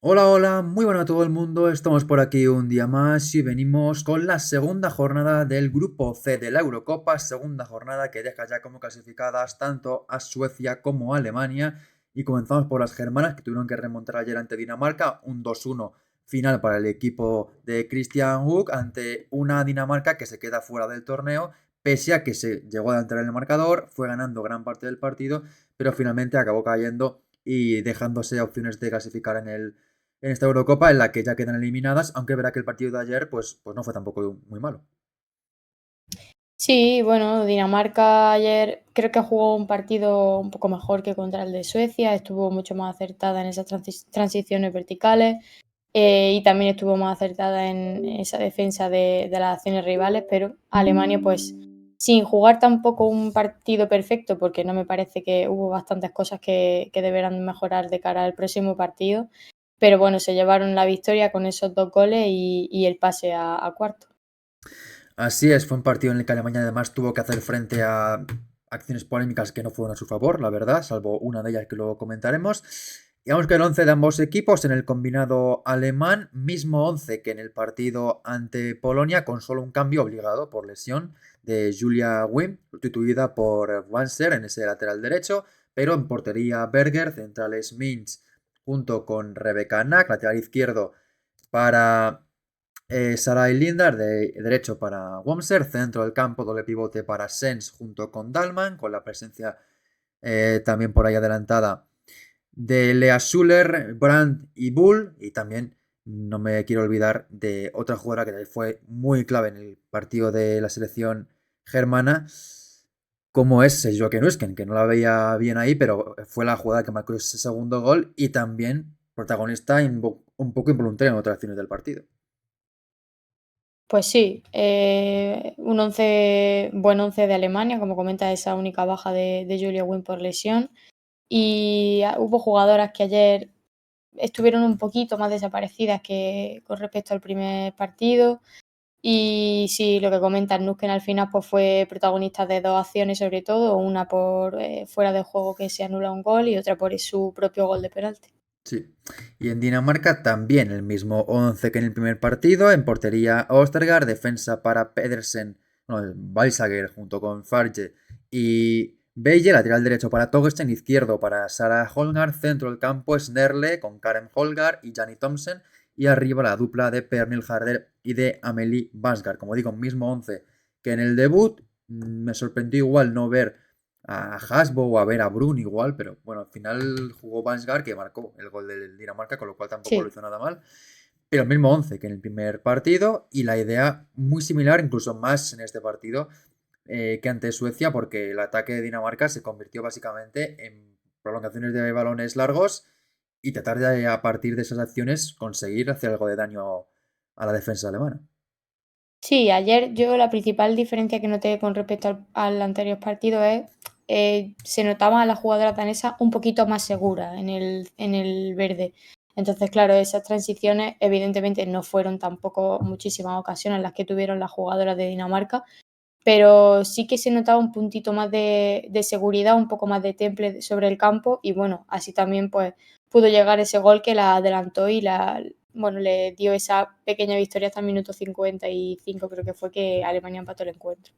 Hola, hola, muy buenas a todo el mundo. Estamos por aquí un día más y venimos con la segunda jornada del grupo C de la Eurocopa, segunda jornada que deja ya como clasificadas tanto a Suecia como a Alemania. Y comenzamos por las germanas que tuvieron que remontar ayer ante Dinamarca, un 2-1 final para el equipo de Christian Hook ante una Dinamarca que se queda fuera del torneo, pese a que se llegó a adelantar en el marcador, fue ganando gran parte del partido, pero finalmente acabó cayendo y dejándose opciones de clasificar en esta Eurocopa en la que ya quedan eliminadas, aunque verá que el partido de ayer pues no fue tampoco muy malo. Sí, bueno, Dinamarca ayer creo que jugó un partido un poco mejor que contra el de Suecia, estuvo mucho más acertada en esas transiciones verticales, y también estuvo más acertada en esa defensa de las acciones rivales, pero Alemania pues sin jugar tampoco un partido perfecto, porque no me parece que hubo bastantes cosas que deberán mejorar de cara al próximo partido, pero bueno, se llevaron la victoria con esos 2 goles y el pase a cuartos. Así es, fue un partido en el que Alemania además tuvo que hacer frente a acciones polémicas que no fueron a su favor, la verdad, salvo una de ellas que luego comentaremos. Y vamos con el 11 de ambos equipos en el combinado alemán, mismo 11 que en el partido ante Polonia, con solo un cambio obligado por lesión de Julia Wim, sustituida por Wanser en ese lateral derecho, pero en portería Berger, centrales Mintz, junto con Rebecca Nack, lateral izquierdo para Sarai Lindar, de derecho para Womser, centro del campo, doble pivote para Sens junto con Dalman, con la presencia también por ahí adelantada de Lea Schuller, Brandt y Bull, y también no me quiero olvidar de otra jugadora que fue muy clave en el partido de la selección germana, como es Joaquín Nusken, que no la veía bien ahí, pero fue la jugada que marcó ese segundo gol y también protagonista un poco involuntario en otras acciones del partido. Pues sí, un buen 11 de Alemania, como comenta, esa única baja de Julia Win por lesión. Y hubo jugadoras que ayer estuvieron un poquito más desaparecidas que con respecto al primer partido. Y sí, lo que comentas, Nusken al final pues fue protagonista de 2 acciones sobre todo, una por fuera de juego que se anula un gol y otra por su propio gol de penalti. Sí. Y en Dinamarca también el mismo 11 que en el primer partido. En portería Ostergaard, defensa para Pedersen, no, Weissager junto con Farge y Belle, lateral derecho para Togersen, izquierdo para Sarah Holgar, centro del campo Snerle con Karen Holgar y Janny Thompson. Y arriba la dupla de Pernil Harder y de Amelie Basgard. Como digo, mismo 11 que en el debut. Me sorprendió igual no ver a Hasbo o a ver a Brun igual, pero bueno, al final jugó Vansgar que marcó el gol del Dinamarca, con lo cual tampoco lo Sí. hizo nada mal. Pero el mismo 11 que en el primer partido y la idea muy similar, incluso más en este partido que ante Suecia, porque el ataque de Dinamarca se convirtió básicamente en prolongaciones de balones largos y tratar de a partir de esas acciones conseguir hacer algo de daño a la defensa alemana. Sí, ayer yo la principal diferencia que noté con respecto al anterior partido es, se notaba a la jugadora danesa un poquito más segura en el verde. Entonces, claro, esas transiciones evidentemente no fueron tampoco muchísimas ocasiones las que tuvieron las jugadoras de Dinamarca, pero sí que se notaba un puntito más de seguridad, un poco más de temple sobre el campo y bueno, así también pues pudo llegar ese gol que la adelantó y bueno, le dio esa pequeña victoria hasta el minuto 55, creo que fue que Alemania empató el encuentro.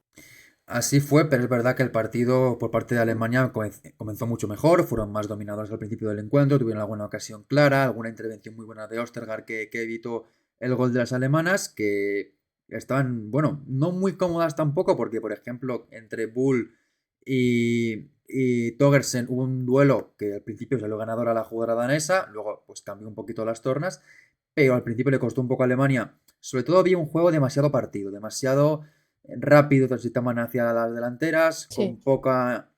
Así fue, pero es verdad que el partido por parte de Alemania comenzó mucho mejor, fueron más dominadores al principio del encuentro, tuvieron alguna ocasión clara, alguna intervención muy buena de Ostergaard que evitó el gol de las alemanas, que estaban, bueno, no muy cómodas tampoco, porque por ejemplo entre Bull y Togersen hubo un duelo que al principio salió ganador a la jugadora danesa, luego pues cambió un poquito las tornas, pero al principio le costó un poco a Alemania. Sobre todo había un juego demasiado partido, demasiado rápido, transitaban hacia las delanteras, con Sí. poca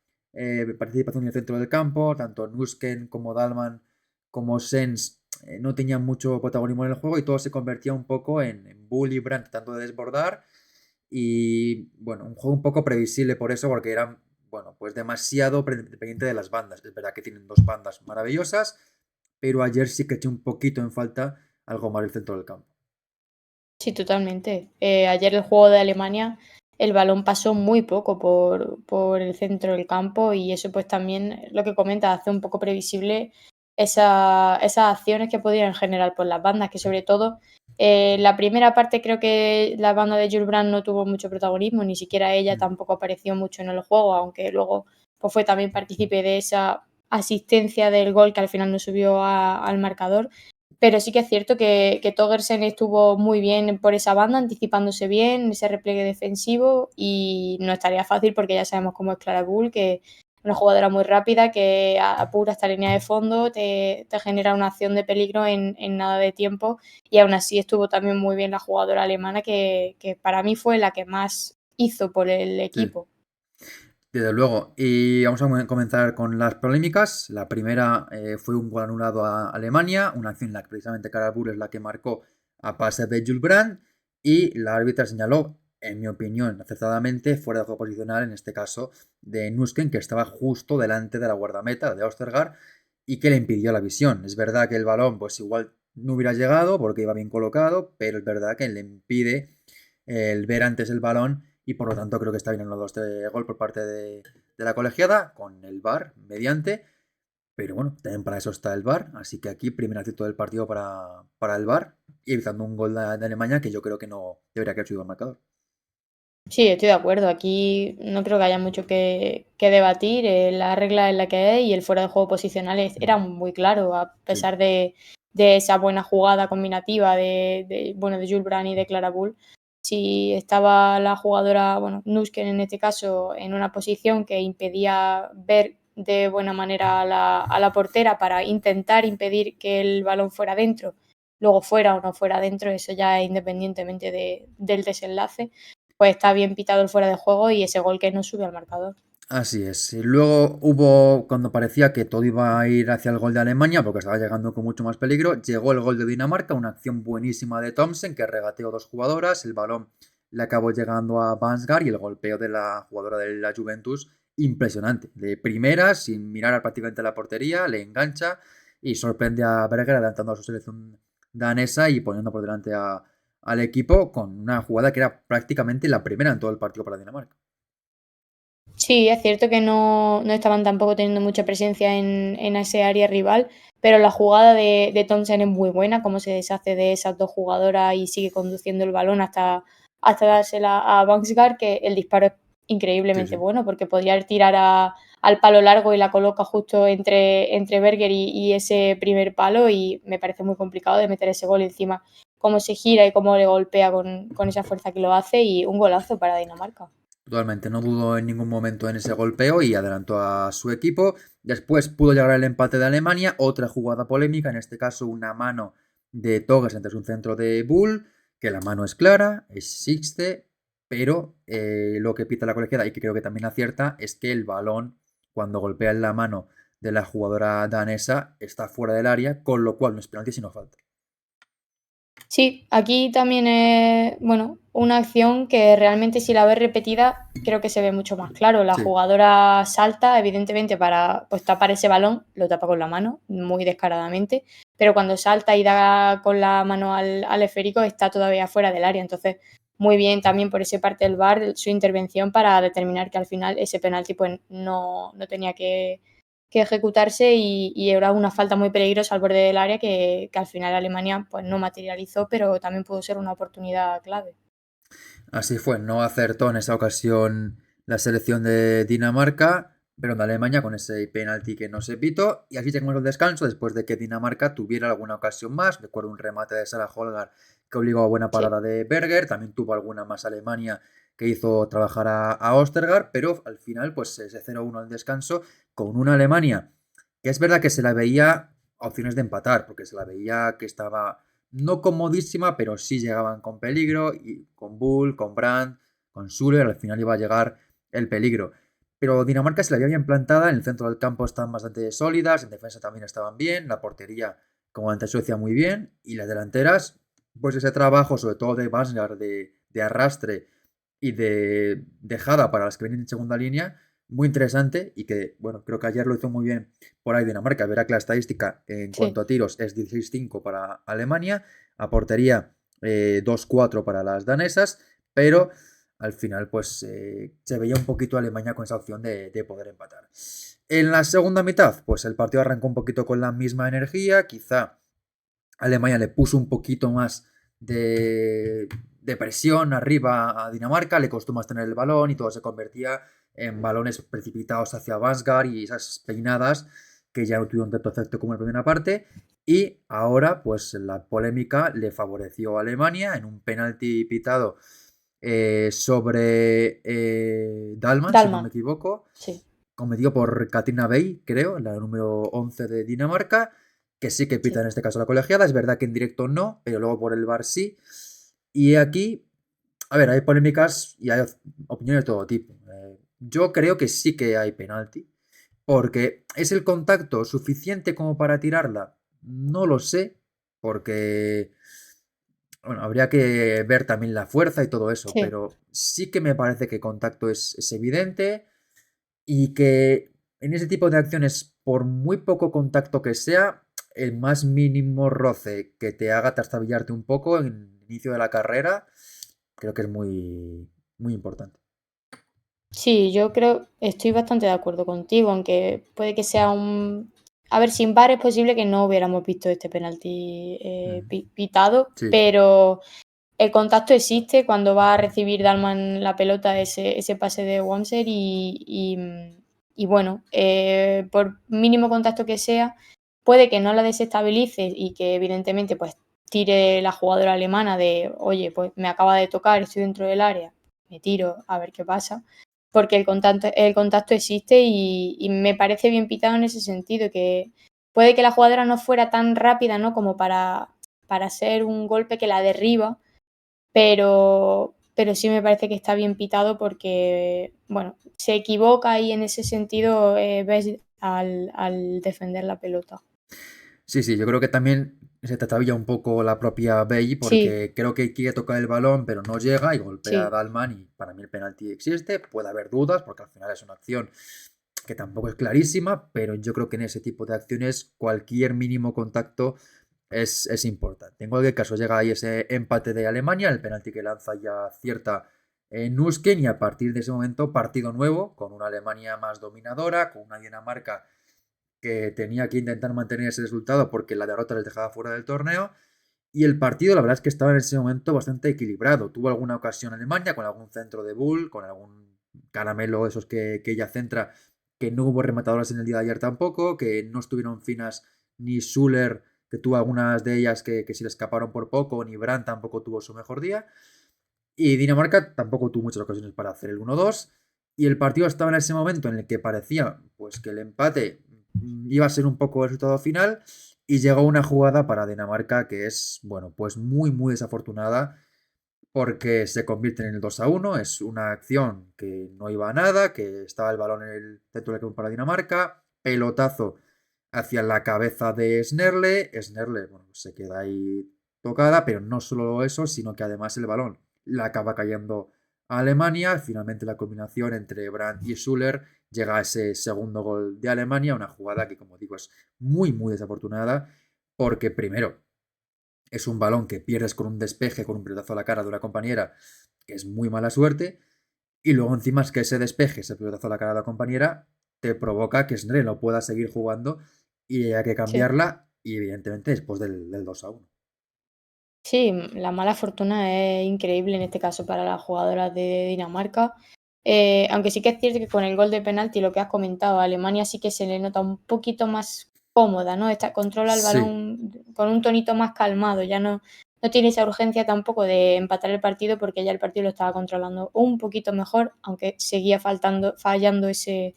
participación en el centro del campo, tanto Nusken como Dalman como Sens no tenían mucho protagonismo en el juego y todo se convertía un poco en Bull y Brandt tratando de desbordar y bueno, un juego un poco previsible por eso, porque eran, bueno, pues demasiado dependiente de las bandas. Es verdad que tienen dos bandas maravillosas, pero ayer sí que eché un poquito en falta algo más el centro del campo. Sí, totalmente. Ayer el juego de Alemania, el balón pasó muy poco por el centro del campo y eso pues también lo que comenta hace un poco previsible esas acciones que pudieron generar por las bandas, que sobre todo la primera parte creo que la banda de Jules Brand no tuvo mucho protagonismo, ni siquiera ella tampoco apareció mucho en el juego, aunque luego pues, fue también partícipe de esa asistencia del gol que al final no subió al marcador. Pero sí que es cierto que Togersen estuvo muy bien por esa banda, anticipándose bien, ese repliegue defensivo, y no estaría fácil porque ya sabemos cómo es Clara Bull, que una jugadora muy rápida que apura esta línea de fondo, te genera una acción de peligro en nada de tiempo, y aún así estuvo también muy bien la jugadora alemana que para mí fue la que más hizo por el Sí. equipo. Desde luego, y vamos a comenzar con las polémicas. La primera fue un gol anulado a Alemania, una acción en la que precisamente Clara Bull es la que marcó a pase de Jules Brand, y la árbitra señaló, en mi opinión, acertadamente, fuera de juego posicional, en este caso, de Nusken, que estaba justo delante de la guardameta de Ostergaard y que le impidió la visión. Es verdad que el balón, pues igual no hubiera llegado porque iba bien colocado, pero es verdad que le impide el ver antes el balón y por lo tanto creo que está bien anulado este gol por parte de la colegiada con el VAR mediante, pero bueno, también para eso está el VAR, así que aquí primer acierto del partido para el VAR y evitando un gol de Alemania que yo creo que no debería haber sido el marcador. Sí, estoy de acuerdo. Aquí no creo que haya mucho que debatir. La regla es la que es y el fuera de juego posicional era muy claro, a Sí. pesar de esa buena jugada combinativa bueno, de Jules Brand y de Clara Bull. Si estaba la jugadora, bueno, Nusken en este caso, en una posición que impedía ver de buena manera a la portera para intentar impedir que el balón fuera dentro, luego fuera o no fuera dentro, eso ya es independientemente del desenlace, pues está bien pitado el fuera de juego y ese gol que no sube al marcador. Así es. Y luego hubo, cuando parecía que todo iba a ir hacia el gol de Alemania, porque estaba llegando con mucho más peligro, llegó el gol de Dinamarca, una acción buenísima de Thomsen, que regateó dos jugadoras, el balón le acabó llegando a Bansgar y el golpeo de la jugadora de la Juventus, impresionante. De primera, sin mirar prácticamente a la portería, le engancha y sorprende a Berger adelantando a su selección danesa y poniendo por delante al equipo con una jugada que era prácticamente la primera en todo el partido para Dinamarca. Sí, es cierto que no estaban tampoco teniendo mucha presencia en ese área rival, pero la jugada de Thompson es muy buena, cómo se deshace de esas dos jugadoras y sigue conduciendo el balón hasta dársela a Bangsgaard, que el disparo es Sí, increíblemente sí. bueno, porque podría tirar al palo largo y la coloca justo entre Berger y ese primer palo, y me parece muy complicado de meter ese gol encima, cómo se gira y cómo le golpea con esa fuerza que lo hace, y un golazo para Dinamarca. Totalmente, no dudó en ningún momento en ese golpeo y adelantó a su equipo. Después pudo llegar el empate de Alemania, otra jugada polémica, en este caso una mano de Togas entre un centro de Bull, que la mano es clara, existe, pero lo que pita la colegiada y que creo que también acierta es que el balón, cuando golpea en la mano de la jugadora danesa, está fuera del área, con lo cual no es penalti sino falta. Sí, aquí también es, bueno, una acción que realmente si la ves repetida creo que se ve mucho más claro. La Sí, jugadora salta, evidentemente, para pues, tapar ese balón, lo tapa con la mano, muy descaradamente, pero cuando salta y da con la mano al esférico está todavía fuera del área. Entonces, muy bien también por esa parte del VAR su intervención para determinar que al final ese penalti pues, no tenía que ejecutarse, y era una falta muy peligrosa al borde del área que al final Alemania pues, no materializó, pero también pudo ser una oportunidad clave. así fue, no acertó en esa ocasión la selección de Dinamarca, pero de Alemania con ese penalti que no se pitó. Y así llegamos al descanso después de que Dinamarca tuviera alguna ocasión más. Recuerdo un remate de Sarah Holgar que obligó a buena Sí. parada de Berger. También tuvo alguna más Alemania que hizo trabajar a Ostergaard, pero al final, pues ese 0-1 al descanso con una Alemania que es verdad que se la veía opciones de empatar, porque se la veía que estaba no comodísima, pero sí llegaban con peligro, y con Bull, con Brandt, con Süle, al final iba a llegar el peligro. Pero Dinamarca se la había bien plantada, en el centro del campo están bastante sólidas, en defensa también estaban bien, la portería, como antes Suecia, muy bien, y las delanteras, pues ese trabajo, sobre todo de Bansgaard, de arrastre y de dejada para las que vienen en segunda línea, muy interesante y que, bueno, creo que ayer lo hizo muy bien por ahí Dinamarca. Verá que la estadística en Sí. cuanto a tiros es 16-5 para Alemania, a portería 2-4 para las danesas, pero al final pues se veía un poquito Alemania con esa opción de poder empatar. En la segunda mitad, pues el partido arrancó un poquito con la misma energía, quizá Alemania le puso un poquito más de presión arriba a Dinamarca, le costó más tener el balón y todo se convertía en balones precipitados hacia Vansgaard y esas peinadas que ya no tuvieron tanto efecto como en la primera parte. Y ahora, pues la polémica le favoreció a Alemania en un penalti pitado sobre Dalman, si no me Dalman, equivoco, sí, cometido por Katrina Bey, creo, la número 11 de Dinamarca, que sí que pita sí. en este caso la colegiada. Es verdad que en directo no, pero luego por el VAR sí. Y aquí, a ver, hay polémicas y hay opiniones de todo tipo. Yo creo que sí que hay penalti, porque ¿es el contacto suficiente como para tirarla? No lo sé, porque bueno, habría que ver también la fuerza y todo eso, Sí. pero sí que me parece que el contacto es evidente y que en ese tipo de acciones, por muy poco contacto que sea, el más mínimo roce que te haga trastabillarte un poco en el inicio de la carrera, creo que es muy, muy importante. Sí, yo creo, estoy bastante de acuerdo contigo, aunque puede que sea un... A ver, sin VAR es posible que no hubiéramos visto este penalti Mm, pitado, sí, pero el contacto existe cuando va a recibir Dalman la pelota, ese pase de Wamser y bueno, por mínimo contacto que sea, puede que no la desestabilice y que evidentemente pues tire la jugadora alemana de, oye, pues me acaba de tocar, estoy dentro del área, me tiro a ver qué pasa, porque el contacto existe y me parece bien pitado en ese sentido, que puede que la jugadora no fuera tan rápida, ¿no? Como para ser un golpe que la derriba, pero sí me parece que está bien pitado porque, bueno, se equivoca ahí en ese sentido, ves al defender la pelota. sí, sí, yo creo que también se trastabilla un poco la propia Bey Sí, porque creo que quiere tocar el balón pero no llega y golpea a sí, Dalman y para mí el penalti existe, puede haber dudas porque al final es una acción que tampoco es clarísima, pero yo creo que en ese tipo de acciones cualquier mínimo contacto es importante. En cualquier caso, llega ahí ese empate de Alemania, el penalti que lanza ya cierta Nusken y a partir de ese momento partido nuevo, con una Alemania más dominadora, con una Dinamarca que tenía que intentar mantener ese resultado porque la derrota les dejaba fuera del torneo. Y el partido, la verdad es que estaba en ese momento bastante equilibrado. Tuvo alguna ocasión Alemania con algún centro de Bull, con algún caramelo esos que ella centra, que no hubo rematadoras en el día de ayer tampoco, que no estuvieron finas ni Schuller, que tuvo algunas de ellas que se le escaparon por poco, ni Brandt tampoco tuvo su mejor día. Y Dinamarca tampoco tuvo muchas ocasiones para hacer el 1-2. Y el partido estaba en ese momento en el que parecía pues que el empate iba a ser un poco el resultado final. Y llegó una jugada para Dinamarca que es, bueno, pues muy, muy desafortunada porque se convierte en el 2-1. Es una acción que no iba a nada, que estaba el balón en el centro del campo para Dinamarca. Pelotazo hacia la cabeza de Snerle. Snerle, bueno, pues se queda ahí tocada, pero no solo eso, sino que además el balón la acaba cayendo a Alemania. Finalmente la combinación entre Brandt y Schuller llega a ese segundo gol de Alemania, una jugada que como digo es muy muy desafortunada porque primero es un balón que pierdes con un despeje, con un pelotazo a la cara de una compañera, que es muy mala suerte, y luego encima es que ese despeje, ese pelotazo a la cara de la compañera, te provoca que Sndre no pueda seguir jugando y hay que sí. cambiarla, y evidentemente después del 2-1. Sí, la mala fortuna es increíble en este caso para las jugadoras de Dinamarca. Aunque sí que es cierto que con el gol de penalti, lo que has comentado, a Alemania sí que se le nota un poquito más cómoda, ¿no? Controla el Sí, balón con un tonito más calmado, ya no tiene esa urgencia tampoco de empatar el partido porque ya el partido lo estaba controlando un poquito mejor, aunque seguía fallando ese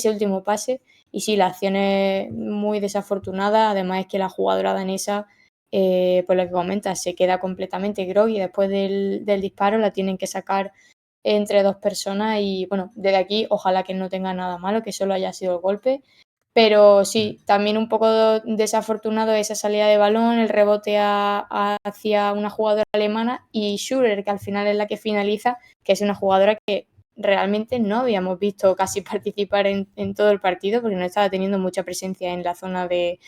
último pase. Y sí, la acción es muy desafortunada. Además es que la jugadora danesa, por lo que comentas, se queda completamente groggy después del disparo. La tienen que sacar entre dos personas y bueno, desde aquí ojalá que no tenga nada malo, que solo haya sido el golpe. Pero sí, también un poco desafortunado esa salida de balón, el rebote hacia una jugadora alemana y Schurer, que al final es la que finaliza, que es una jugadora que realmente no habíamos visto casi participar en todo el partido porque no estaba teniendo mucha presencia en la zona de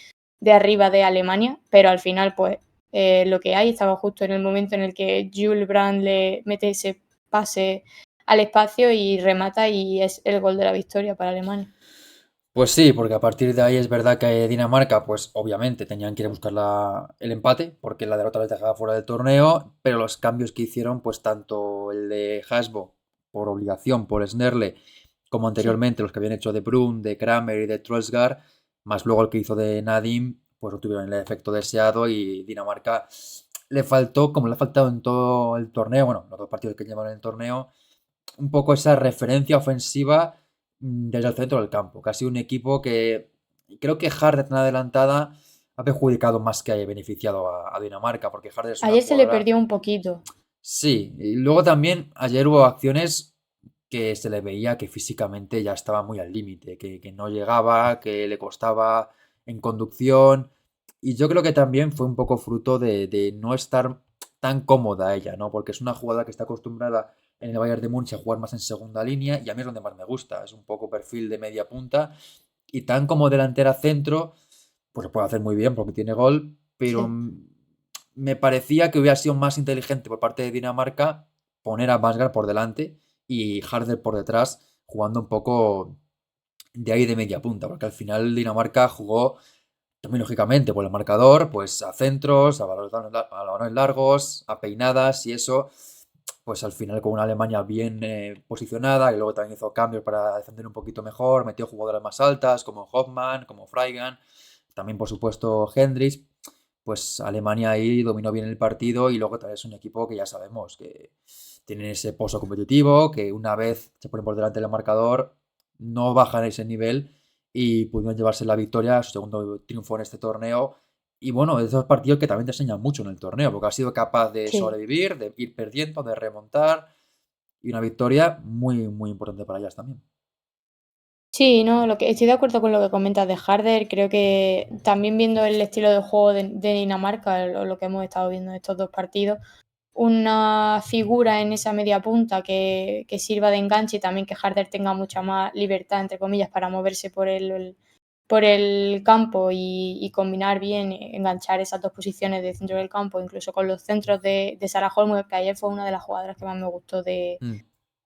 arriba de Alemania, pero al final pues lo que hay estaba justo en el momento en el que Jules Brand le mete ese pase al espacio y remata y es el gol de la victoria para Alemania. Pues sí, porque a partir de ahí es verdad que Dinamarca, pues obviamente tenían que ir a buscar el empate, porque la derrota les dejaba fuera del torneo, pero los cambios que hicieron, pues tanto el de Hasbo por obligación, por Snerle, como Sí. anteriormente los que habían hecho de Brun, de Kramer y de Troelsgaard, más luego el que hizo de Nadim, pues no tuvieron el efecto deseado y Dinamarca le faltó, como le ha faltado en todo el torneo, bueno, los dos partidos que llevan en el torneo, un poco esa referencia ofensiva desde el centro del campo. Casi un equipo que creo que Harder tan adelantada ha perjudicado más que ha beneficiado a Dinamarca, porque Harder es una Ayer se le jugadora. perdió un poquito. Sí, y luego también ayer hubo acciones que se le veía que físicamente ya estaba muy al límite, que no llegaba, que le costaba en conducción. Y yo creo que también fue un poco fruto de no estar tan cómoda ella, ¿no? Porque es una jugadora que está acostumbrada en el Bayern de Múnich a jugar más en segunda línea y a mí es donde más me gusta. Es un poco perfil de media punta y tan como delantera centro, pues lo puede hacer muy bien porque tiene gol, pero Sí. me parecía que hubiera sido más inteligente por parte de Dinamarca poner a Vansgaard por delante y Harder por detrás, jugando un poco de ahí de media punta, porque al final Dinamarca jugó también lógicamente por el marcador, pues a centros, a balones largos, a peinadas y eso, pues al final con una Alemania bien posicionada, y luego también hizo cambios para defender un poquito mejor, metió jugadoras más altas como Hoffmann, como Freigan, también por supuesto Hendricks, pues Alemania ahí dominó bien el partido y luego también es un equipo que ya sabemos que tienen ese pozo competitivo, que una vez se ponen por delante del marcador, no bajan ese nivel y pudieron llevarse la victoria, su segundo triunfo en este torneo. Y bueno, de esos partidos que también te enseñan mucho en el torneo, porque ha sido capaz de Sí. sobrevivir, de ir perdiendo, de remontar. Y una victoria muy, muy importante para ellas también. Sí, no, lo que estoy de acuerdo con lo que comentas de Harder. Creo que también viendo el estilo de juego de Dinamarca, lo que hemos estado viendo en estos dos partidos, una figura en esa media punta que sirva de enganche y también que Harder tenga mucha más libertad, entre comillas, para moverse por el campo y combinar bien, enganchar esas dos posiciones de centro del campo, incluso con los centros de Sarah Holmgren, que ayer fue una de las jugadoras que más me gustó Mm.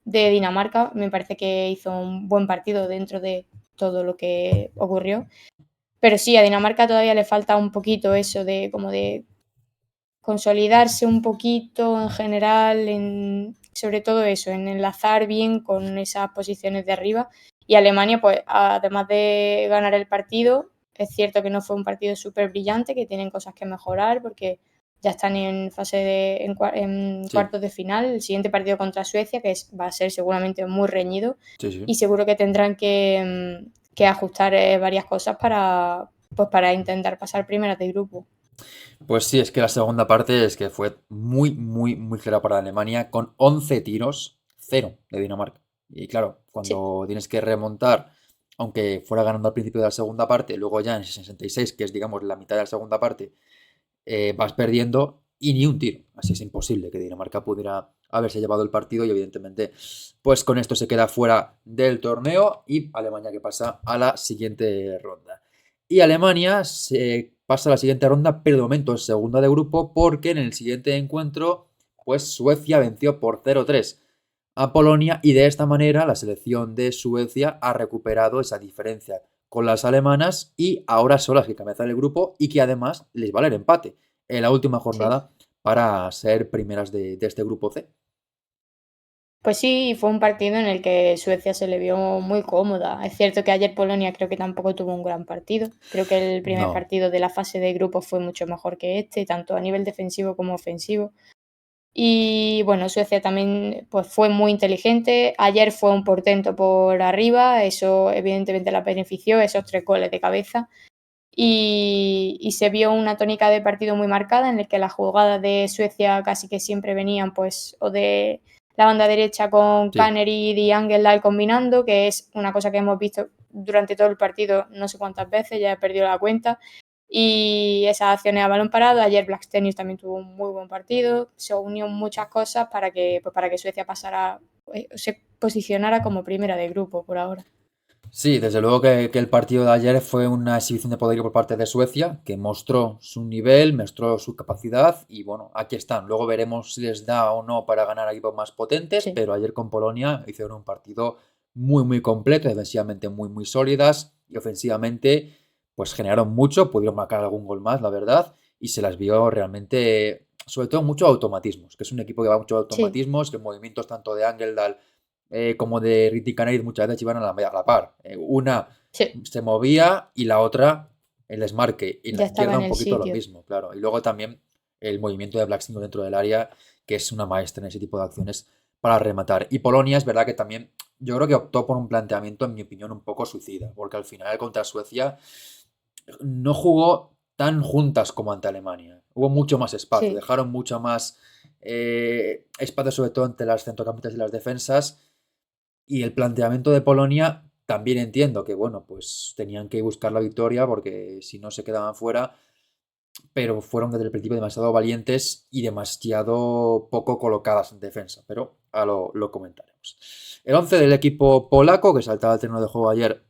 de Dinamarca. Me parece que hizo un buen partido dentro de todo lo que ocurrió. Pero sí, a Dinamarca todavía le falta un poquito eso de como de consolidarse un poquito en general, sobre todo eso, en enlazar bien con esas posiciones de arriba. Y Alemania, pues además de ganar el partido, es cierto que no fue un partido súper brillante, que tienen cosas que mejorar porque ya están en fase en Sí, cuartos de final. El siguiente partido contra Suecia, va a ser seguramente muy reñido sí, sí. y seguro que tendrán que ajustar varias cosas para intentar pasar primeras de grupo. Pues sí, es que la segunda parte es que fue muy, muy, muy clara para Alemania, con 11 tiros, cero de Dinamarca. Y claro, Sí. cuando tienes que remontar, aunque fuera ganando al principio de la segunda parte, luego ya en 66, que es digamos la mitad de la segunda parte, vas perdiendo y ni un tiro. Así es imposible que Dinamarca pudiera haberse llevado el partido y evidentemente pues con esto se queda fuera del torneo y Alemania que pasa a la siguiente ronda. Y Alemania se pasa a la siguiente ronda, pero de momento es segunda de grupo porque en el siguiente encuentro pues Suecia venció por 0-3 a Polonia y de esta manera la selección de Suecia ha recuperado esa diferencia con las alemanas y ahora son las que cabezan el grupo y que además les vale el empate en la última Sí. jornada para ser primeras de este grupo C. Pues sí, fue un partido en el que Suecia se le vio muy cómoda. Es cierto que ayer Polonia creo que tampoco tuvo un gran partido. Creo que el primer No, partido de la fase de grupos fue mucho mejor que este, tanto a nivel defensivo como ofensivo. Y bueno, Suecia también pues, fue muy inteligente. Ayer fue un portento por arriba, eso evidentemente la benefició, esos 3 goles de cabeza. Y se vio una tónica de partido muy marcada en el que las jugadas de Suecia casi que siempre venían pues o de la banda derecha con sí. Kaneryd y Angeldal combinando, que es una cosa que hemos visto durante todo el partido no sé cuántas veces, ya he perdido la cuenta. Y esas acciones a balón parado, ayer Blackstenius también tuvo un muy buen partido, se unió muchas cosas para que Suecia pasara, se posicionara como primera de grupo por ahora. Sí, desde luego que el partido de ayer fue una exhibición de poderío por parte de Suecia, que mostró su nivel, mostró su capacidad y bueno, aquí están. Luego veremos si les da o no para ganar a equipos más potentes, Sí. pero ayer con Polonia hicieron un partido muy, muy completo, defensivamente muy, muy sólidas y ofensivamente pues generaron mucho, pudieron marcar algún gol más, la verdad, y se las vio realmente, sobre todo muchos automatismos, que es un equipo que va mucho Sí, automatismos, que movimientos tanto de Angeldal como de Ritti Canariz muchas veces iban a la par. Una sí, se movía y la otra el desmarque. Y en la ya estaba izquierda en un el poquito lo sitio. mismo, claro. Y luego también el movimiento de Blackstone dentro del área, que es una maestra en ese tipo de acciones para rematar. Y Polonia es verdad que también, yo creo que optó por un planteamiento, en mi opinión, un poco suicida, porque al final contra Suecia no jugó tan juntas como ante Alemania. Hubo mucho más espacio, Sí, dejaron mucho más espacio, sobre todo entre las centrocampistas y las defensas. Y el planteamiento de Polonia también entiendo que, bueno, pues tenían que buscar la victoria porque si no se quedaban fuera, pero fueron desde el principio demasiado valientes y demasiado poco colocadas en defensa, pero ahora lo comentaremos. El 11 del equipo polaco, que saltaba al terreno de juego ayer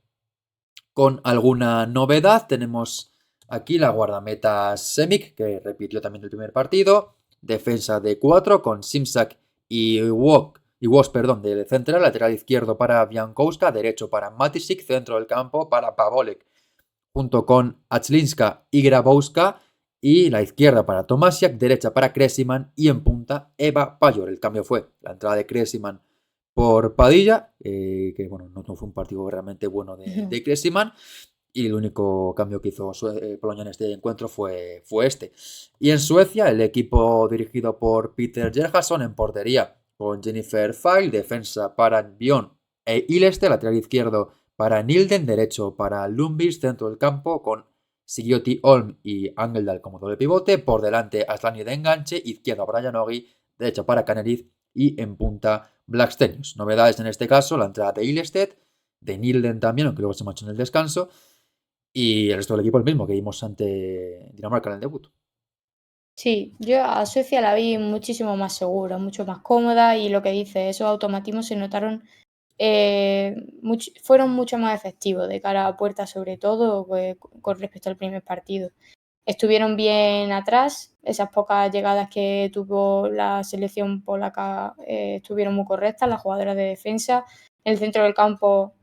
con alguna novedad, tenemos aquí la guardameta Semic, que repitió también el primer partido, defensa de 4 con Simsak y Wos, perdón, de central, lateral izquierdo para Biankowska, derecho para Matisic, centro del campo para Pavolek, junto con Achlinska y Grabowska, y la izquierda para Tomasiak, derecha para Kresiman y en punta Eva Payor. El cambio fue la entrada de Kresiman por Padilla, que bueno, no fue un partido realmente bueno de Kresiman, y el único cambio que hizo Polonia en este encuentro fue este. Y en Suecia, el equipo dirigido por Peter Gerhardsson en portería, con Jennifer File, defensa para Bion e Ileste, lateral izquierdo para Nilden, derecho para Lumbis, centro del campo, con Sigioti Olm y Angeldal como doble pivote, por delante Aslani de enganche, izquierda para Janogy, derecha para Caneriz y en punta Blackstenius. Novedades en este caso, la entrada de Ilested, de Nilden también, aunque luego se marchó en el descanso, y el resto del equipo el mismo que vimos ante Dinamarca en el debut. sí, yo a Suecia la vi muchísimo más segura, mucho más cómoda y lo que dice, esos automatismos se notaron, fueron mucho más efectivos de cara a puerta sobre todo con respecto al primer partido. Estuvieron bien atrás, esas pocas llegadas que tuvo la selección polaca estuvieron muy correctas, las jugadoras de defensa, el centro del campo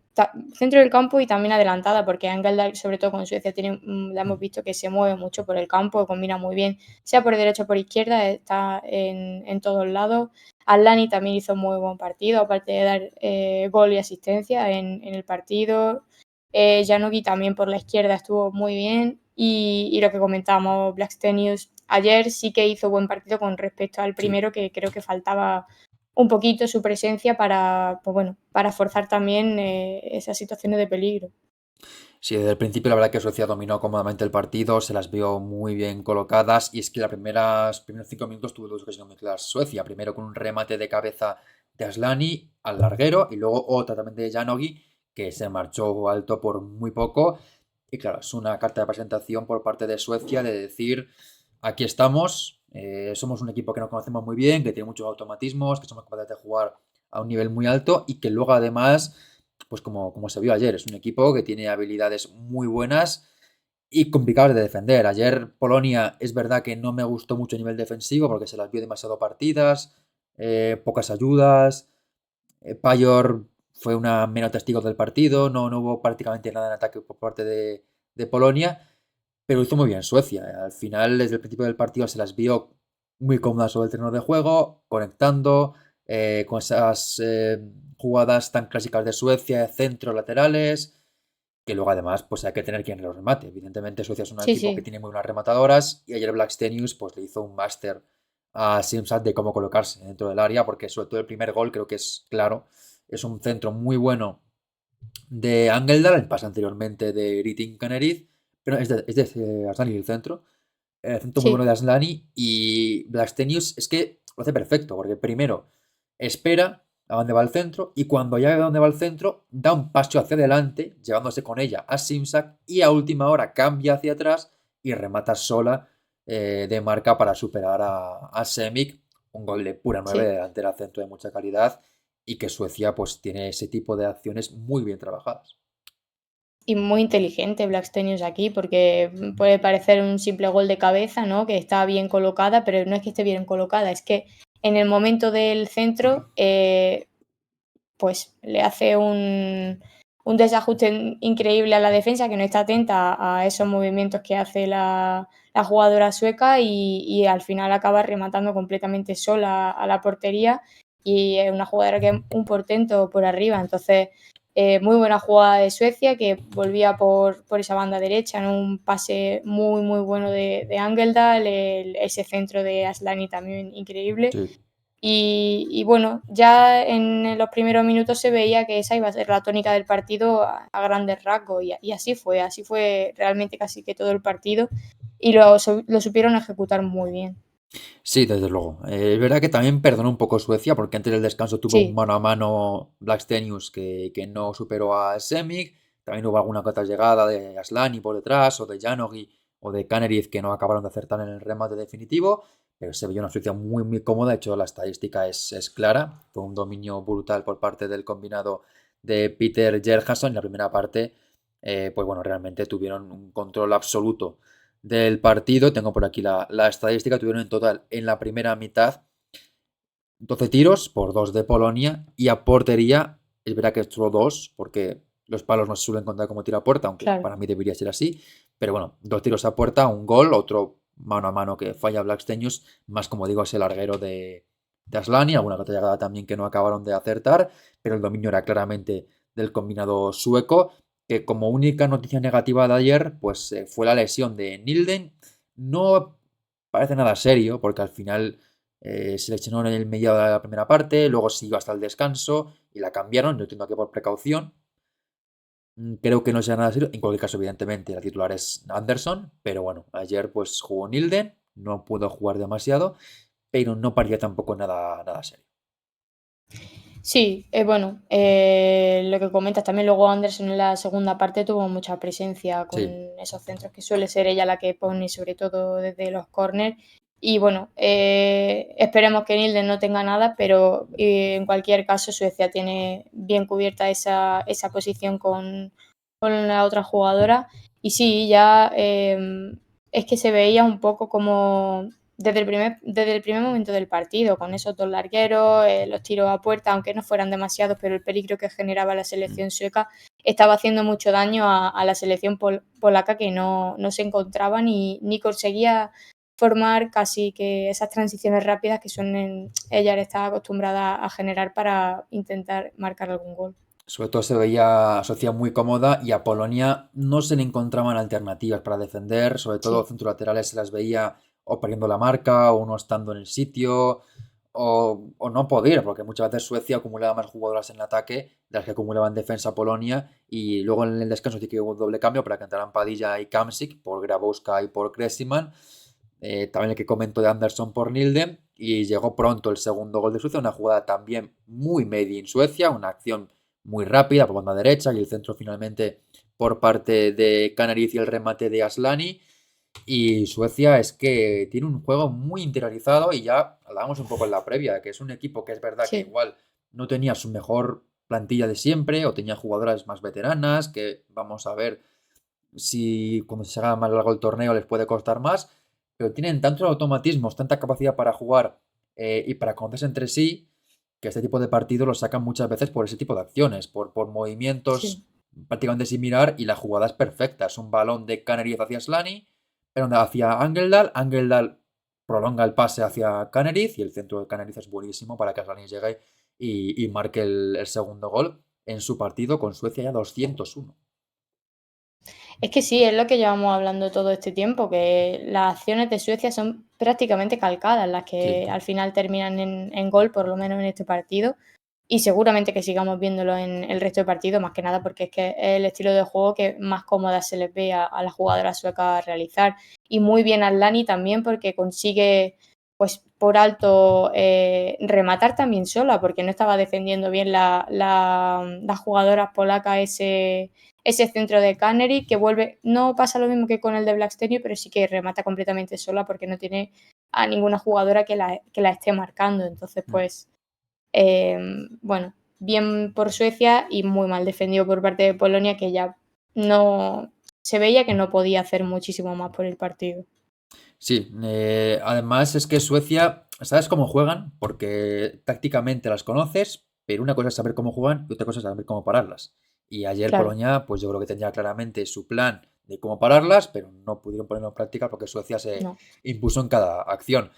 y también adelantada, porque Angeldal, sobre todo con Suecia, la hemos visto que se mueve mucho por el campo, que combina muy bien, sea por derecha o por izquierda, está en todos lados. Aslani también hizo muy buen partido, aparte de dar gol y asistencia en el partido. Janogy también por la izquierda estuvo muy bien. Y lo que comentábamos, Blackstenius ayer sí que hizo buen partido con respecto al Sí, primero, que creo que faltaba un poquito su presencia para, pues bueno, para forzar también esas situaciones de peligro. sí, desde el principio la verdad que Suecia dominó cómodamente el partido, se las vio muy bien colocadas y es que los primeros 5 minutos tuvo dos ocasiones muy claras Suecia, primero con un remate de cabeza de Aslani al larguero y luego otra también de Janogy que se marchó alto por muy poco y claro, es una carta de presentación por parte de Suecia de decir aquí estamos, somos un equipo que nos conocemos muy bien, que tiene muchos automatismos, que somos capaces de jugar a un nivel muy alto y que luego además pues como se vio ayer, es un equipo que tiene habilidades muy buenas y complicadas de defender. Ayer Polonia es verdad que no me gustó mucho a nivel defensivo porque se las vio demasiado partidas, pocas ayudas. Payor fue una menos testigo del partido, no hubo prácticamente nada en ataque por parte de Polonia, pero hizo muy bien Suecia. Al final, desde el principio del partido, se las vio muy cómodas sobre el terreno de juego, conectando con esas jugadas tan clásicas de Suecia, de centros laterales, que luego además pues hay que tener quien los remate. Evidentemente Suecia es un Sí, equipo que sí. tiene muy buenas rematadoras y ayer Blackstenius pues le hizo un máster a Simsat de cómo colocarse dentro del área, porque sobre todo el primer gol creo que es claro, es un centro muy bueno de Angeldal, el pase anteriormente de Ritin Caneriz, pero es de Aslani el centro. El centro muy bueno Sí, de Aslani y Blastenius es que lo hace perfecto, porque primero espera a dónde va el centro y cuando ya ve a dónde va el centro, da un paso hacia adelante, llevándose con ella a Simsak y a última hora cambia hacia atrás y remata sola de marca para superar a Semic. Un gol de pura 9 de sí. delantera centro de mucha calidad y que Suecia pues tiene ese tipo de acciones muy bien trabajadas. Y muy inteligente Blackstenius aquí, porque puede parecer un simple gol de cabeza, ¿no? Que está bien colocada, pero no es que esté bien colocada, es que en el momento del centro pues le hace un desajuste increíble a la defensa, que no está atenta a esos movimientos que hace la jugadora sueca y al final acaba rematando completamente sola a la portería y es una jugadora que es un portento por arriba. Entonces, muy buena jugada de Suecia, que volvía por esa banda derecha en un pase muy, muy bueno de Angeldal, ese centro de Aslani también increíble. Sí. Y bueno, ya en los primeros minutos se veía que esa iba a ser la tónica del partido a grandes rasgos y así fue realmente casi que todo el partido y lo supieron ejecutar muy bien. Sí, desde luego. Es verdad que también perdonó un poco Suecia porque antes del descanso tuvo un Sí, mano a mano Blackstenius que no superó a Semic. También hubo alguna que otra llegada de Aslani por detrás o de Janogy o de Kaneriz que no acabaron de acertar en el remate definitivo. Pero se veía una Suecia muy, muy cómoda. De hecho, la estadística es clara. Fue un dominio brutal por parte del combinado de Peter Gerhardsson. En la primera parte, pues bueno, realmente tuvieron un control absoluto del partido. Tengo por aquí la estadística. Tuvieron en total en la primera mitad 12 tiros por 2 de Polonia y a portería, es verdad que solo 2 porque los palos no se suelen contar como tiro a puerta, aunque claro. para mí debería ser así. Pero bueno, 2 tiros a puerta, un gol, otro mano a mano que falla Blackstenius, más como digo ese larguero de Aslani, alguna otra llegada también que no acabaron de acertar, pero el dominio era claramente del combinado sueco, que como única noticia negativa de ayer, pues fue la lesión de Nilden. No parece nada serio, porque al final se lesionó en el mediado de la primera parte, luego siguió hasta el descanso y la cambiaron, yo entiendo que por precaución. Creo que no sea nada serio. En cualquier caso, evidentemente, la titular es Anderson, pero bueno, ayer pues jugó Nilden, no pudo jugar demasiado, pero no parecía tampoco nada serio. Sí, bueno, lo que comentas también, luego Anderson en la segunda parte tuvo mucha presencia con Sí, esos centros que suele ser ella la que pone, sobre todo desde los córners. Y bueno, esperemos que Nilden no tenga nada, pero en cualquier caso Suecia tiene bien cubierta esa posición con la otra jugadora. Y sí, ya es que se veía un poco como desde el primer momento del partido, con esos dos largueros, los tiros a puerta, aunque no fueran demasiados, pero el peligro que generaba la selección sueca estaba haciendo mucho daño a la selección polaca, que no se encontraba ni conseguía formar casi que esas transiciones rápidas que ella está acostumbrada a generar para intentar marcar algún gol. sobre todo se veía a Suecia muy cómoda y a Polonia no se le encontraban alternativas para defender, sobre todo Sí. centros laterales se las veía o perdiendo la marca o no estando en el sitio o no poder, porque muchas veces Suecia acumulaba más jugadoras en el ataque de las que acumulaba en defensa Polonia y luego en el descanso sí que hubo un doble cambio para que entraran Padilla y Kamsik por Grabowska y por Kresiman. También el que comentó de Anderson por Nilden y llegó pronto el segundo gol de Suecia, una jugada también muy made in Suecia, una acción muy rápida por banda derecha y el centro finalmente por parte de Canariz y el remate de Aslani. Y Suecia es que tiene un juego muy interiorizado y ya hablábamos un poco en la previa, que es un equipo que es verdad que Sí. igual no tenía su mejor plantilla de siempre o tenía jugadoras más veteranas, que vamos a ver si cuando se haga más largo el torneo les puede costar más, pero tienen tantos automatismos, tanta capacidad para jugar y para conocerse entre sí, que este tipo de partidos los sacan muchas veces por ese tipo de acciones, por Sí. movimientos prácticamente similar y la jugada es perfecta. Es un balón de Canariz hacia Slani, pero hacia Angeldal. Angeldal prolonga el pase hacia Canariz y el centro de Canariz es buenísimo para que Slani llegue y marque el segundo gol en su partido con Suecia ya 201. Es que sí, es lo que llevamos hablando todo este tiempo, que las acciones de Suecia son prácticamente calcadas, las Sí. que al final terminan en gol, por lo menos en este partido. Y seguramente que sigamos viéndolo en el resto de partidos, más que nada porque es que es el estilo de juego que más cómoda se les ve a las jugadoras suecas realizar. Y muy bien a Lani también porque consigue, pues por alto, rematar también sola, porque no estaba defendiendo bien las jugadoras polacas ese centro de Canary, que vuelve, no pasa lo mismo que con el de Blackstenius, pero sí que remata completamente sola porque no tiene a ninguna jugadora que la esté marcando. Entonces, pues bueno, bien por Suecia y muy mal defendido por parte de Polonia, que ya no se veía que no podía hacer muchísimo más por el partido. Sí, además es que Suecia, ¿sabes cómo juegan? Porque tácticamente las conoces, pero una cosa es saber cómo juegan y otra cosa es saber cómo pararlas. Y ayer claro, Polonia, pues yo creo que tenía claramente su plan de cómo pararlas, pero no pudieron ponerlo en práctica porque Suecia se no, impuso en cada acción.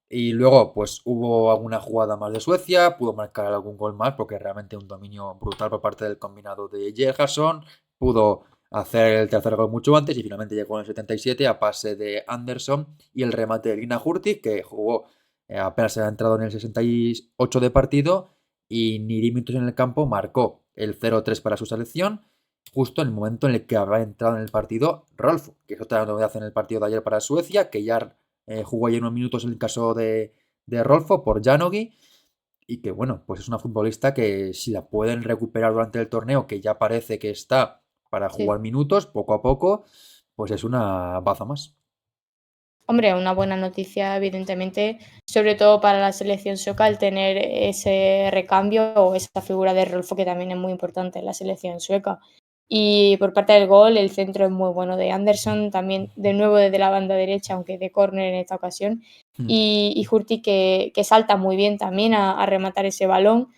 Y luego, pues hubo alguna jugada más de Suecia, pudo marcar algún gol más, porque realmente un dominio brutal por parte del combinado de Gerhardsson, pudo hacer el tercer gol mucho antes y finalmente llegó en el 77 a pase de Anderson y el remate de Lina Hurtig, que jugó apenas se ha entrado en el 68 de partido y ni 10 minutos en el campo marcó el 0-3 para su selección, justo en el momento en el que había entrado en el partido Rolfo, que es otra novedad en el partido de ayer para Suecia, que ya jugó ahí unos minutos en el caso de Rolfo por Janogy. Y que bueno, pues es una futbolista que si la pueden recuperar durante el torneo, que ya parece que está para sí. jugar minutos poco a poco, pues es una baza más. Hombre, una buena noticia, evidentemente, sobre todo para la selección sueca, el tener ese recambio o esa figura de Rolfo que también es muy importante en la selección sueca. Y por parte del gol, el centro es muy bueno de Anderson, también de nuevo desde la banda derecha, aunque de córner en esta ocasión. Mm. Y Hurtig que salta muy bien también a rematar ese balón.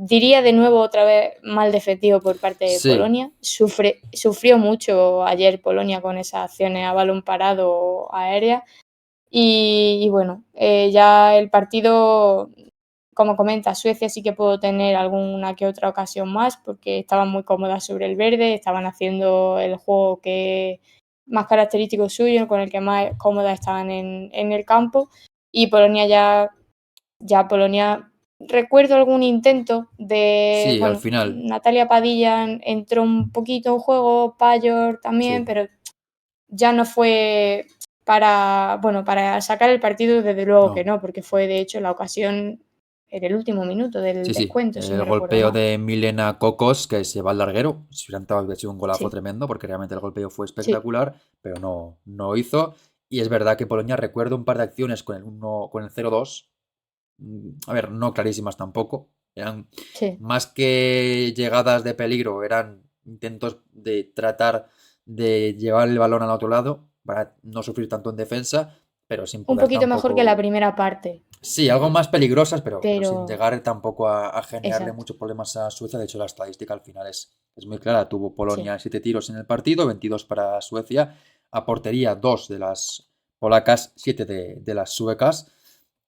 Diría de nuevo otra vez mal defendido por parte de Sí, Polonia. Sufrió mucho ayer Polonia con esas acciones a balón parado aérea y bueno, ya el partido, como comenta, Suecia sí que pudo tener alguna que otra ocasión más porque estaban muy cómodas sobre el verde, estaban haciendo el juego que más característico suyo, con el que más cómodas estaban en el campo. Y Polonia ya Polonia, recuerdo algún intento de, sí, al bueno, final, Natalia Padilla entró un poquito en juego, Payor también, sí, pero ya no fue para, bueno, para sacar el partido, desde luego que no. no, porque fue de hecho la ocasión en el último minuto del Sí, sí, descuento, si el no recuerdo golpeo mal. de Milena Cocos que se va al larguero. Si hubiera entrado, hubiera sido un golazo Sí, tremendo, porque realmente el golpeo fue sí, espectacular, pero no hizo. Y es verdad que Polonia recuerdo un par de acciones con el 0-2. A ver, no clarísimas tampoco. Eran sí. más que llegadas de peligro, eran intentos de tratar de llevar el balón al otro lado para no sufrir tanto en defensa, pero sin Un poder poquito mejor que la tampoco. primera parte, Sí, algo más peligrosas, pero sin pero llegar tampoco a generarle exacto, muchos problemas a Suecia. De hecho, la estadística al final es muy clara. Tuvo sí, Polonia 7 tiros en el partido, 22 para Suecia. A portería 2 de las polacas, 7 de las suecas,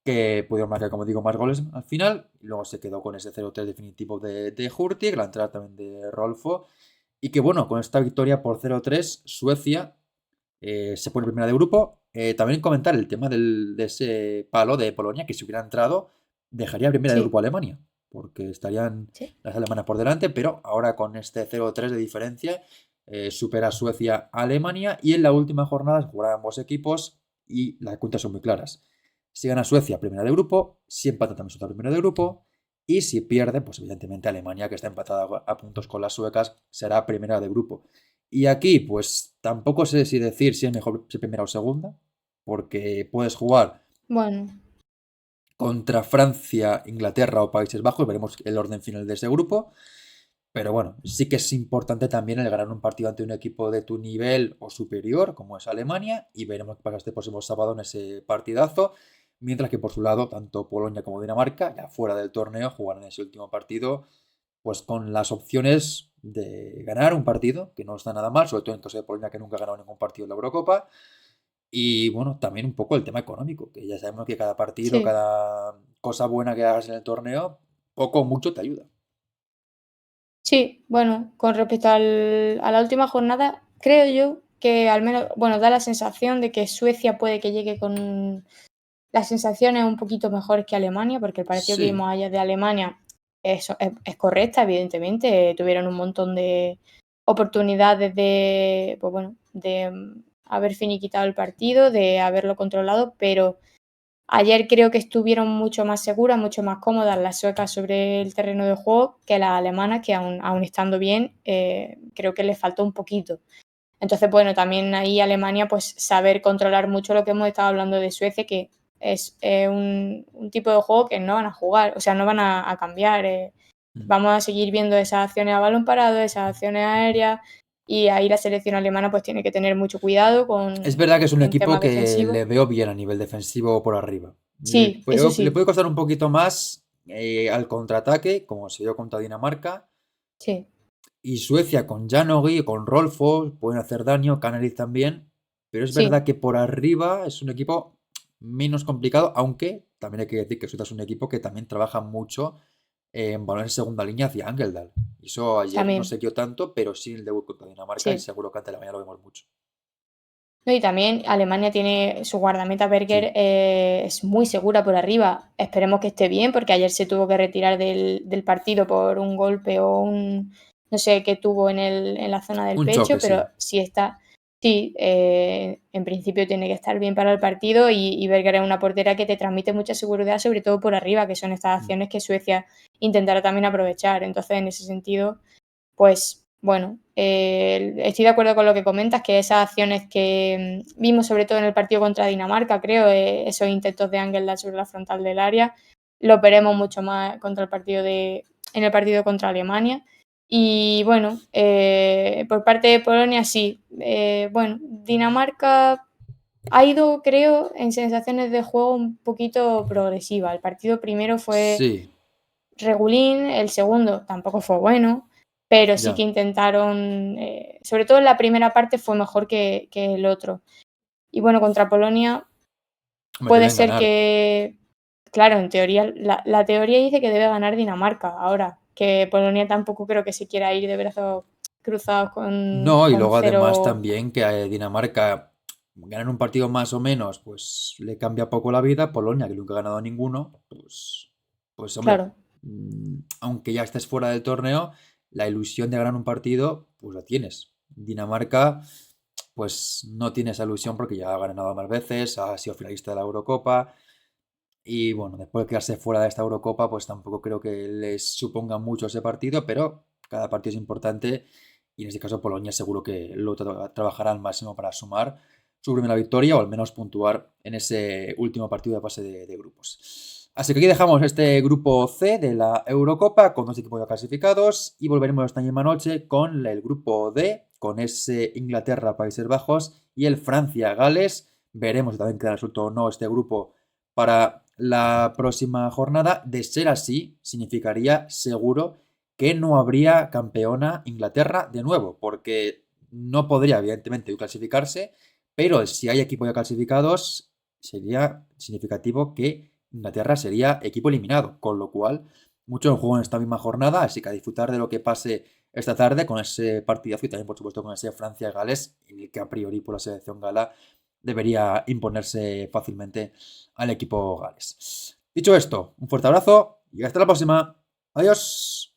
que pudieron marcar, como digo, más goles al final. Y luego se quedó con ese 0-3 definitivo de Hurtig, la entrada también de Rolfo. Y que bueno, con esta victoria por 0-3, Suecia se pone primera de grupo. También comentar el tema de ese palo de Polonia, que si hubiera entrado, dejaría primera de sí, grupo a Alemania, porque estarían sí. las alemanas por delante, pero ahora con este 0-3 de diferencia, supera Suecia a Alemania y en la última jornada jugarán ambos equipos y las cuentas son muy claras. Si gana Suecia, primera de grupo, si empata también Suecia, primera de grupo, y si pierde, pues evidentemente Alemania, que está empatada a puntos con las suecas, será primera de grupo. Y aquí, pues tampoco sé si decir si es mejor ser primera o segunda, porque puedes jugar Bueno, contra Francia, Inglaterra o Países Bajos, veremos el orden final de ese grupo. Pero bueno, sí que es importante también el ganar un partido ante un equipo de tu nivel o superior, como es Alemania, y veremos qué pasa este próximo sábado en ese partidazo. Mientras que por su lado, tanto Polonia como Dinamarca, ya fuera del torneo, jugarán ese último partido, pues con las opciones de ganar un partido, que no está nada mal, sobre todo en el caso de Polonia, que nunca ha ganado ningún partido en la Eurocopa. Y bueno, también un poco el tema económico, que ya sabemos que cada partido, sí. cada cosa buena que hagas en el torneo, poco o mucho te ayuda. Sí, bueno, con respecto a la última jornada, creo yo que al menos, bueno, da la sensación de que Suecia puede que llegue con las sensaciones un poquito mejores que Alemania, porque el partido que Sí, vimos ayer de Alemania es correcta, evidentemente. Tuvieron un montón de oportunidades de, pues bueno, de haber finiquitado el partido, de haberlo controlado, pero ayer creo que estuvieron mucho más seguras, mucho más cómodas las suecas sobre el terreno de juego que las alemanas, que aún estando bien, creo que les faltó un poquito. Entonces, bueno, también ahí Alemania, pues saber controlar mucho lo que hemos estado hablando de Suecia, que es un tipo de juego que no van a jugar, o sea, no van a cambiar. Vamos a seguir viendo esas acciones a balón parado, esas acciones aéreas, y ahí la selección alemana pues tiene que tener mucho cuidado es verdad que es un en equipo temas que defensivos. le veo bien a nivel defensivo por arriba. Sí, eso Le sí, puede costar un poquito más al contraataque, como se dio contra Dinamarca. Sí. Y Suecia con Janogy, con Rolfo, pueden hacer daño, Canaris también. Pero es Sí. verdad que por arriba es un equipo menos complicado, aunque también hay que decir que Suecia es un equipo que también trabaja mucho en balones de segunda línea hacia Angeldal. Y eso ayer no También. se dio tanto, pero sí en el debut contra Dinamarca y Sí. seguro que ante la mañana lo vemos mucho. No, y también Alemania tiene su guardameta Berger, Sí, es muy segura por arriba. Esperemos que esté bien, porque ayer se tuvo que retirar del partido por un golpe o un, no sé qué tuvo en la zona del un pecho, choque, pero sí. sí está, sí, en principio tiene que estar bien para el partido y Berger es una portera que te transmite mucha seguridad, sobre todo por arriba, que son estas Mm. acciones que Suecia intentará también aprovechar. Entonces, en ese sentido, pues bueno, estoy de acuerdo con lo que comentas, que esas acciones que vimos sobre todo en el partido contra Dinamarca, creo, esos intentos de Angeldal sobre la frontal del área, lo veremos mucho más en el partido contra Alemania. Y bueno, por parte de Polonia sí. Bueno, Dinamarca ha ido, creo, en sensaciones de juego un poquito progresiva. El partido primero fue Sí, regulín, el segundo tampoco fue bueno, pero sí que ya. intentaron, sobre todo en la primera parte fue mejor que el otro. Y bueno, contra Polonia Hombre, puede deben ser ganar. que, claro, en teoría, la teoría dice que debe ganar Dinamarca. Ahora, que Polonia tampoco creo que se quiera ir de brazos cruzados No, y con luego además cero. también que Dinamarca ganar un partido más o menos, pues le cambia poco la vida. Polonia, que nunca ha ganado ninguno, pues hombre, Claro, aunque ya estés fuera del torneo, la ilusión de ganar un partido, pues la tienes. Dinamarca, pues no tiene esa ilusión porque ya ha ganado más veces, ha sido finalista de la Eurocopa. Y bueno, después de quedarse fuera de esta Eurocopa, pues tampoco creo que les suponga mucho ese partido, pero cada partido es importante y en este caso Polonia seguro que lo trabajará al máximo para sumar su primera victoria o al menos puntuar en ese último partido de fase de grupos. Así que aquí dejamos este grupo C de la Eurocopa con dos equipos ya clasificados y volveremos esta misma noche con el grupo D, con ese Inglaterra-Países Bajos y el Francia-Gales. Veremos si también queda resuelto o no este grupo para la próxima jornada. De ser así, significaría seguro que no habría campeona Inglaterra de nuevo, porque no podría, evidentemente, clasificarse, pero si hay equipos ya clasificados, sería significativo que Inglaterra sería equipo eliminado, con lo cual mucho en juego en esta misma jornada, así que a disfrutar de lo que pase esta tarde con ese partidazo y también, por supuesto, con ese Francia-Gales, que a priori por la selección gala debería imponerse fácilmente al equipo Gales. Dicho esto, un fuerte abrazo y hasta la próxima. Adiós.